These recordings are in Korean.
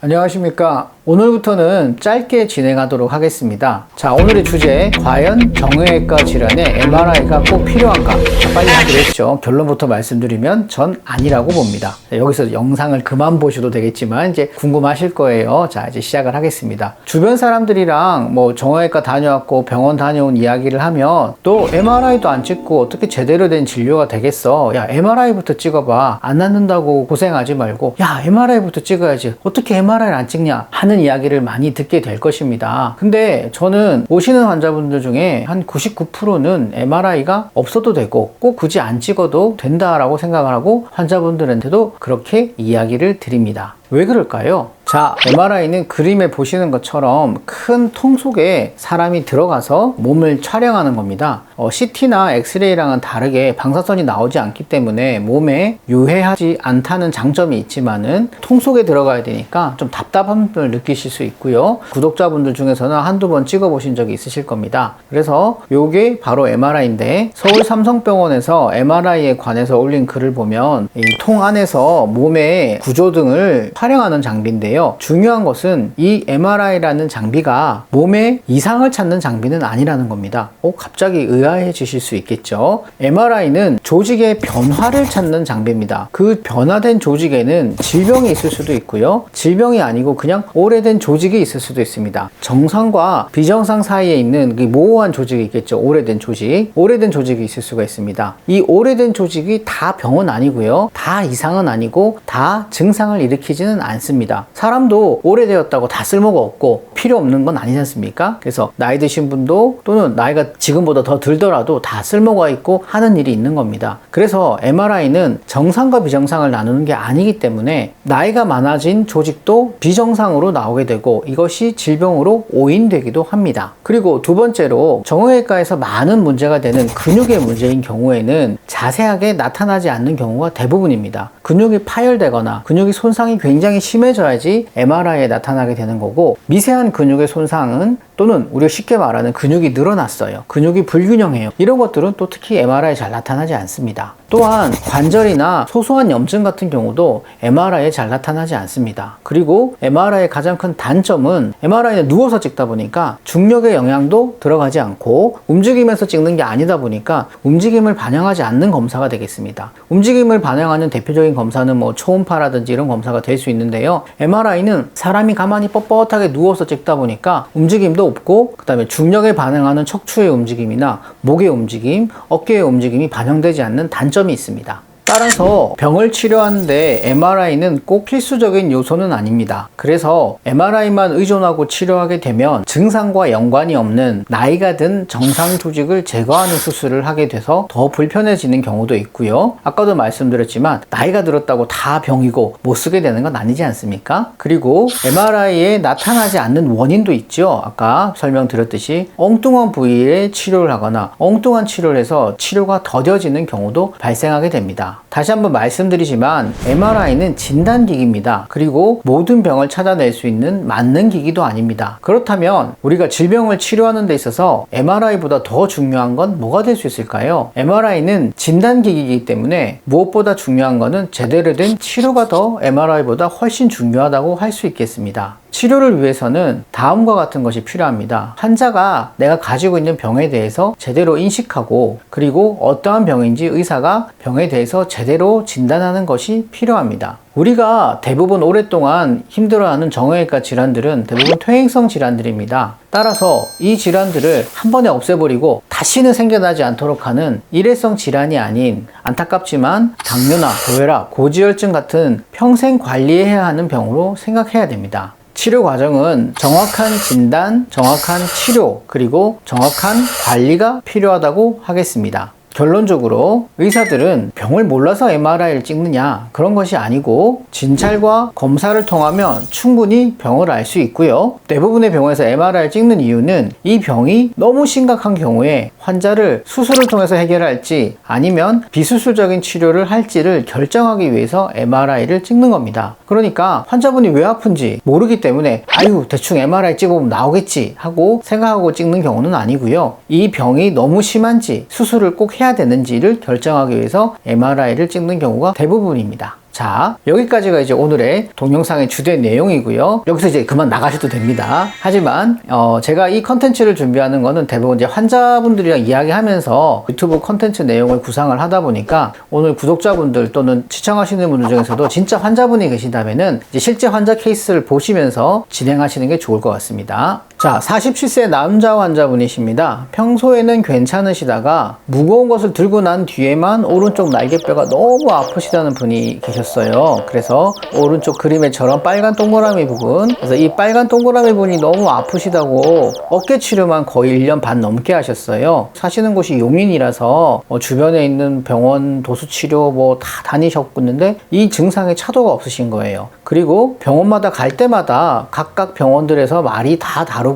안녕하십니까. 오늘부터는 짧게 진행하도록 하겠습니다. 자, 오늘의 주제, 과연 정형외과 질환에 MRI가 꼭 필요한가? 빨리 하기로 했죠. 결론부터 말씀드리면 전 아니라고 봅니다. 여기서 영상을 그만 보셔도 되겠지만 이제 궁금하실 거예요. 자, 이제 시작을 하겠습니다. 주변 사람들이랑 정형외과 다녀왔고 병원 다녀온 이야기를 하면 또 MRI도 안 찍고 어떻게 제대로 된 진료가 되겠어? 야, MRI부터 찍어봐. 안 낫는다고 고생하지 말고, 야, MRI부터 찍어야지. 어떻게 MRI를 안 찍냐? 하는 이야기를 많이 듣게 될 것입니다. 근데 저는 오시는 환자분들 중에 한 99%는 MRI가 없어도 되고 꼭 굳이 안 찍어도 된다라고 생각을 하고 환자분들한테도 그렇게 이야기를 드립니다. 왜 그럴까요? 자, MRI는 그림에 보시는 것처럼 큰 통 속에 사람이 들어가서 몸을 촬영하는 겁니다. CT나 엑스레이랑은 다르게 방사선이 나오지 않기 때문에 몸에 유해하지 않다는 장점이 있지만은 통 속에 들어가야 되니까 좀 답답함을 느끼실 수 있고요. 구독자분들 중에서는 한두 번 찍어보신 적이 있으실 겁니다. 그래서 요게 바로 MRI인데 서울 삼성병원에서 MRI에 관해서 올린 글을 보면 이 통 안에서 몸의 구조 등을 촬영하는 장비인데요. 중요한 것은 이 MRI라는 장비가 몸에 이상을 찾는 장비는 아니라는 겁니다. 갑자기 의아해지실 수 있겠죠. MRI는 조직의 변화를 찾는 장비입니다. 그 변화된 조직에는 질병이 있을 수도 있고요. 질병이 아니고 그냥 오래된 조직이 있을 수도 있습니다. 정상과 비정상 사이에 있는 그 모호한 조직이 있겠죠. 오래된 조직. 오래된 조직이 있을 수가 있습니다. 이 오래된 조직이 다 병은 아니고요. 다 이상은 아니고 다 증상을 일으키지는 않습니다. 사람도 오래되었다고 다 쓸모가 없고 필요 없는 건 아니지 않습니까? 그래서 나이 드신 분도 또는 나이가 지금보다 더 들더라도 다 쓸모가 있고 하는 일이 있는 겁니다. 그래서 MRI는 정상과 비정상을 나누는 게 아니기 때문에 나이가 많아진 조직도 비정상으로 나오게 되고 이것이 질병으로 오인되기도 합니다. 그리고 두 번째로 정형외과에서 많은 문제가 되는 근육의 문제인 경우에는 자세하게 나타나지 않는 경우가 대부분입니다. 근육이 파열되거나 근육이 손상이 굉장히 심해져야지 MRI에 나타나게 되는 거고, 미세한 근육의 손상은 또는 우리가 쉽게 말하는 근육이 늘어났어요, 근육이 불균형해요, 이런 것들은 또 특히 MRI에 잘 나타나지 않습니다. 또한 관절이나 소소한 염증 같은 경우도 MRI에 잘 나타나지 않습니다. 그리고 MRI의 가장 큰 단점은 MRI는 누워서 찍다 보니까 중력의 영향도 들어가지 않고 움직이면서 찍는 게 아니다 보니까 움직임을 반영하지 않는 검사가 되겠습니다. 움직임을 반영하는 대표적인 검사는 초음파라든지 이런 검사가 될 수 있는데요. MRI는 사람이 가만히 뻣뻣하게 누워서 찍다 보니까 움직임도 없고, 그 다음에 중력에 반응하는 척추의 움직임이나 목의 움직임, 어깨의 움직임이 반영되지 않는 단점이 있습니다. 따라서 병을 치료하는데 MRI는 꼭 필수적인 요소는 아닙니다. 그래서 MRI만 의존하고 치료하게 되면 증상과 연관이 없는 나이가 든 정상 조직을 제거하는 수술을 하게 돼서 더 불편해지는 경우도 있고요. 아까도 말씀드렸지만 나이가 들었다고 다 병이고 못 쓰게 되는 건 아니지 않습니까? 그리고 MRI에 나타나지 않는 원인도 있죠. 아까 설명드렸듯이 엉뚱한 부위에 치료를 하거나 엉뚱한 치료를 해서 치료가 더뎌지는 경우도 발생하게 됩니다. 다시 한번 말씀드리지만 MRI는 진단기기입니다. 그리고 모든 병을 찾아낼 수 있는 맞는 기기도 아닙니다. 그렇다면 우리가 질병을 치료하는 데 있어서 MRI보다 더 중요한 건 뭐가 될 수 있을까요? MRI는 진단기기이기 때문에 무엇보다 중요한 것은 제대로 된 치료가 더 MRI보다 훨씬 중요하다고 할 수 있겠습니다. 치료를 위해서는 다음과 같은 것이 필요합니다. 환자가 내가 가지고 있는 병에 대해서 제대로 인식하고, 그리고 어떠한 병인지 의사가 병에 대해서 제대로 진단하는 것이 필요합니다. 우리가 대부분 오랫동안 힘들어하는 정형외과 질환들은 대부분 퇴행성 질환들입니다. 따라서 이 질환들을 한 번에 없애버리고 다시는 생겨나지 않도록 하는 일회성 질환이 아닌, 안타깝지만 당뇨나 고혈압, 고지혈증 같은 평생 관리해야 하는 병으로 생각해야 됩니다. 치료 과정은 정확한 진단, 정확한 치료, 그리고 정확한 관리가 필요하다고 하겠습니다. 결론적으로 의사들은 병을 몰라서 MRI를 찍느냐, 그런 것이 아니고 진찰과 검사를 통하면 충분히 병을 알 수 있고요. 대부분의 병원에서 MRI를 찍는 이유는 이 병이 너무 심각한 경우에 환자를 수술을 통해서 해결할지 아니면 비수술적인 치료를 할지를 결정하기 위해서 MRI를 찍는 겁니다. 그러니까 환자분이 왜 아픈지 모르기 때문에 아유 대충 MRI 찍어보면 나오겠지 하고 생각하고 찍는 경우는 아니고요. 이 병이 너무 심한지 수술을 꼭 해야 되는지를 결정하기 위해서 MRI를 찍는 경우가 대부분입니다. 자, 여기까지가 이제 오늘의 동영상의 주된 내용이고요. 여기서 이제 그만 나가셔도 됩니다. 하지만 제가 이 컨텐츠를 준비하는 거는 대부분 이제 환자분들이랑 이야기하면서 유튜브 컨텐츠 내용을 구상을 하다 보니까 오늘 구독자분들 또는 시청하시는 분들 중에서도 진짜 환자분이 계신다면은 이제 실제 환자 케이스를 보시면서 진행하시는 게 좋을 것 같습니다. 자, 47세 남자 환자분이십니다. 평소에는 괜찮으시다가 무거운 것을 들고 난 뒤에만 오른쪽 날개뼈가 너무 아프시다는 분이 계셨어요. 그래서 오른쪽 그림에처럼 빨간 동그라미 부분, 그래서 이 빨간 동그라미 부분이 너무 아프시다고 어깨 치료만 거의 1년 반 넘게 하셨어요. 사시는 곳이 용인이라서 주변에 있는 병원, 도수치료 뭐 다 다니셨는데 이 증상에 차도가 없으신 거예요. 그리고 병원마다 갈 때마다 각각 병원들에서 말이 다 다르고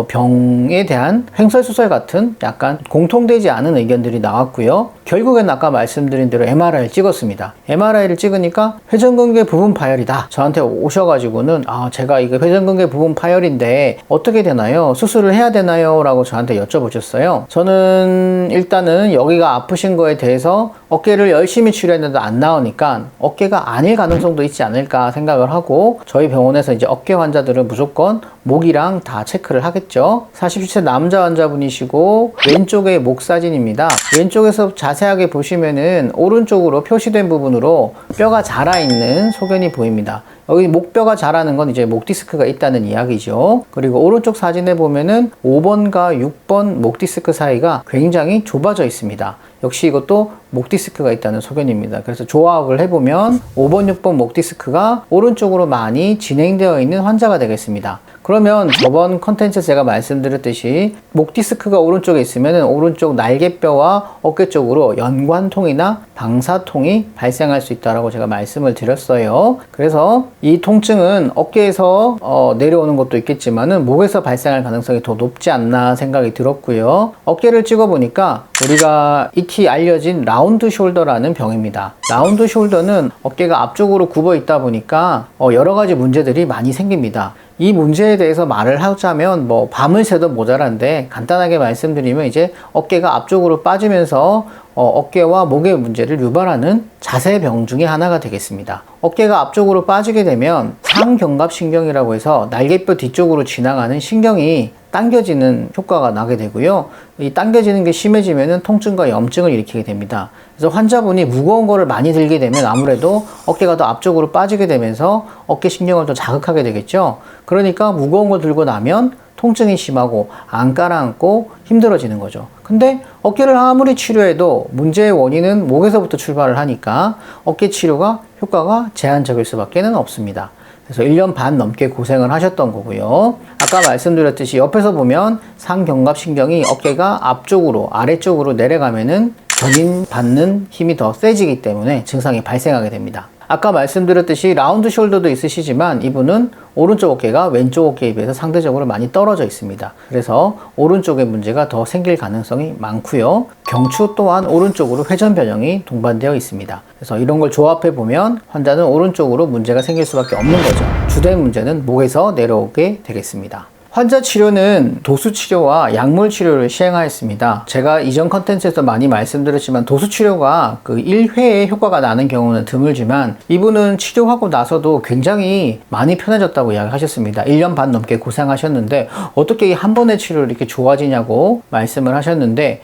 병에 대한 횡설수설 같은 약간 공통되지 않은 의견들이 나왔고요. 결국엔 아까 말씀드린 대로 MRI를 찍었습니다. MRI를 찍으니까 회전근개 부분 파열이다. 저한테 오셔가지고는 제가 이거 회전근개 부분 파열인데 어떻게 되나요? 수술을 해야 되나요? 라고 저한테 여쭤보셨어요. 저는 일단은 여기가 아프신 거에 대해서 어깨를 열심히 치료했는데 안 나오니까 어깨가 아닐 가능성도 있지 않을까 생각을 하고 저희 병원에서 이제 어깨 환자들은 무조건 목이랑 다 체크를 하겠죠. 47세 남자 환자분이시고 왼쪽의 목 사진입니다. 왼쪽에서 자세하게 보시면은 오른쪽으로 표시된 부분으로 뼈가 자라있는 소견이 보입니다. 여기 목뼈가 자라는 건 이제 목 디스크가 있다는 이야기죠. 그리고 오른쪽 사진에 보면은 5번과 6번 목 디스크 사이가 굉장히 좁아져 있습니다. 역시 이것도 목 디스크가 있다는 소견입니다. 그래서 조합을 해보면 5번, 6번 목 디스크가 오른쪽으로 많이 진행되어 있는 환자가 되겠습니다. 그러면 저번 컨텐츠에서 제가 말씀드렸듯이 목 디스크가 오른쪽에 있으면 오른쪽 날개뼈와 어깨 쪽으로 연관통이나 방사통이 발생할 수 있다고 제가 말씀을 드렸어요. 그래서 이 통증은 어깨에서 내려오는 것도 있겠지만은 목에서 발생할 가능성이 더 높지 않나 생각이 들었고요. 어깨를 찍어보니까 우리가 익히 알려진 라운드 숄더라는 병입니다. 라운드 숄더는 어깨가 앞쪽으로 굽어 있다 보니까 여러 가지 문제들이 많이 생깁니다. 이 문제에 대해서 말을 하자면 뭐 밤을 새도 모자란데 간단하게 말씀드리면 이제 어깨가 앞쪽으로 빠지면서 어깨와 목의 문제를 유발하는 자세병 중에 하나가 되겠습니다. 어깨가 앞쪽으로 빠지게 되면 상경갑신경이라고 해서 날개뼈 뒤쪽으로 지나가는 신경이 당겨지는 효과가 나게 되고요. 이 당겨지는 게 심해지면 통증과 염증을 일으키게 됩니다. 그래서 환자분이 무거운 거를 많이 들게 되면 아무래도 어깨가 더 앞쪽으로 빠지게 되면서 어깨 신경을 더 자극하게 되겠죠. 그러니까 무거운 거 들고 나면 통증이 심하고 안 깔아앉고 힘들어지는 거죠. 근데 어깨를 아무리 치료해도 문제의 원인은 목에서부터 출발을 하니까 어깨 치료가 효과가 제한적일 수밖에 없습니다. 그래서 1년 반 넘게 고생을 하셨던 거고요. 아까 말씀드렸듯이 옆에서 보면 상경갑신경이 어깨가 앞쪽으로 아래쪽으로 내려가면은 견인받는 힘이 더 세지기 때문에 증상이 발생하게 됩니다. 아까 말씀드렸듯이 라운드 숄더도 있으시지만 이분은 오른쪽 어깨가 왼쪽 어깨에 비해서 상대적으로 많이 떨어져 있습니다. 그래서 오른쪽에 문제가 더 생길 가능성이 많고요. 경추 또한 오른쪽으로 회전 변형이 동반되어 있습니다. 그래서 이런 걸 조합해 보면 환자는 오른쪽으로 문제가 생길 수밖에 없는 거죠. 주된 문제는 목에서 내려오게 되겠습니다. 환자 치료는 도수 치료와 약물 치료를 시행하였습니다. 제가 이전 컨텐츠에서 많이 말씀드렸지만 도수 치료가 그 1회에 효과가 나는 경우는 드물지만 이분은 치료하고 나서도 굉장히 많이 편해졌다고 이야기하셨습니다. 1년 반 넘게 고생하셨는데 어떻게 한 번의 치료로 이렇게 좋아지냐고 말씀을 하셨는데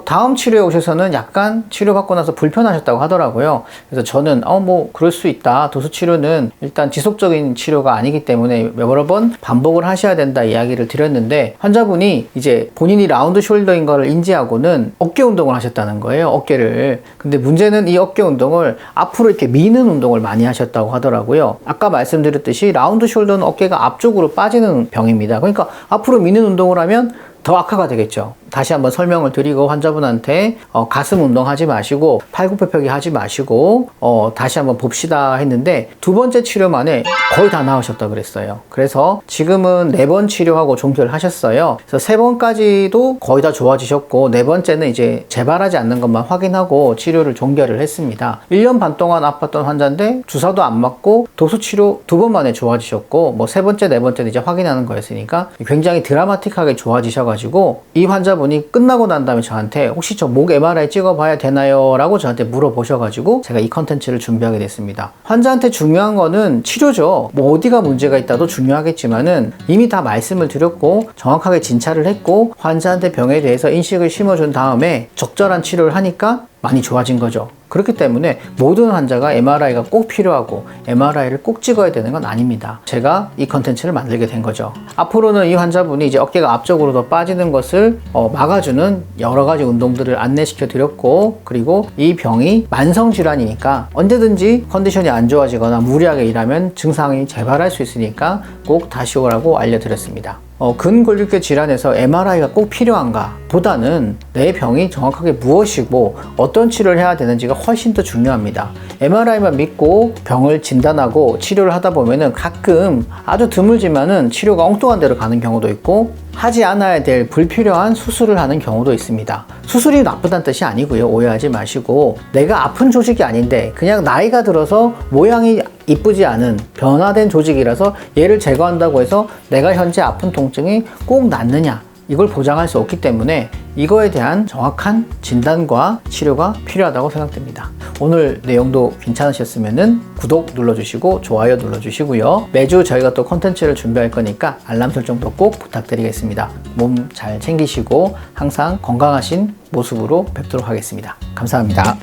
다음 치료에 오셔서는 약간 치료받고 나서 불편하셨다고 하더라고요. 그래서 저는 뭐 그럴 수 있다. 도수 치료는 일단 지속적인 치료가 아니기 때문에 여러 번 반복을 하셔야 된다. 이야기를 드렸는데 환자분이 이제 본인이 라운드 숄더인 거를 인지하고는 어깨 운동을 하셨다는 거예요. 어깨를. 근데 문제는 이 어깨 운동을 앞으로 이렇게 미는 운동을 많이 하셨다고 하더라고요. 아까 말씀드렸듯이 라운드 숄더는 어깨가 앞쪽으로 빠지는 병입니다. 그러니까 앞으로 미는 운동을 하면 더 악화가 되겠죠. 다시 한번 설명을 드리고 환자분한테 가슴 운동하지 마시고 팔굽혀펴기 하지 마시고 다시 한번 봅시다 했는데 두 번째 치료 만에 거의 다 나으셨다 그랬어요. 그래서 지금은 4번 치료하고 종결을 하셨어요. 그래서 3번까지도 거의 다 좋아지셨고 4번째는 이제 재발하지 않는 것만 확인하고 치료를 종결을 했습니다. 1년 반 동안 아팠던 환자인데 주사도 안 맞고 도수 치료 2번 만에 좋아지셨고 뭐 3번째, 4번째는 이제 확인하는 거였으니까 굉장히 드라마틱하게 좋아지셔가지고 이 환자분 환자분이 끝나고 난 다음에 저한테 혹시 저 목 MRI 찍어봐야 되나요? 라고 저한테 물어보셔가지고 제가 이 컨텐츠를 준비하게 됐습니다. 환자한테 중요한 거는 치료죠. 뭐 어디가 문제가 있다도 중요하겠지만은 이미 다 말씀을 드렸고 정확하게 진찰을 했고 환자한테 병에 대해서 인식을 심어준 다음에 적절한 치료를 하니까 많이 좋아진 거죠. 그렇기 때문에 모든 환자가 MRI가 꼭 필요하고 MRI를 꼭 찍어야 되는 건 아닙니다. 제가 이 컨텐츠를 만들게 된 거죠. 앞으로는 이 환자분이 이제 어깨가 앞쪽으로 더 빠지는 것을 막아주는 여러 가지 운동들을 안내시켜 드렸고, 그리고 이 병이 만성 질환이니까 언제든지 컨디션이 안 좋아지거나 무리하게 일하면 증상이 재발할 수 있으니까 꼭 다시 오라고 알려드렸습니다. 근골격계 질환에서 MRI가 꼭 필요한가 보다는 내 병이 정확하게 무엇이고 어떤 치료를 해야 되는지가 훨씬 더 중요합니다. MRI만 믿고 병을 진단하고 치료를 하다 보면은 가끔 아주 드물지만은 치료가 엉뚱한 데로 가는 경우도 있고 하지 않아야 될 불필요한 수술을 하는 경우도 있습니다. 수술이 나쁘다는 뜻이 아니고요. 오해하지 마시고, 내가 아픈 조직이 아닌데 그냥 나이가 들어서 모양이 이쁘지 않은 변화된 조직이라서 얘를 제거한다고 해서 내가 현재 아픈 통증이 꼭 낫느냐, 이걸 보장할 수 없기 때문에 이거에 대한 정확한 진단과 치료가 필요하다고 생각됩니다. 오늘 내용도 괜찮으셨으면 구독 눌러주시고 좋아요 눌러주시고요. 매주 저희가 또 콘텐츠를 준비할 거니까 알람 설정도 꼭 부탁드리겠습니다. 몸 잘 챙기시고 항상 건강하신 모습으로 뵙도록 하겠습니다. 감사합니다.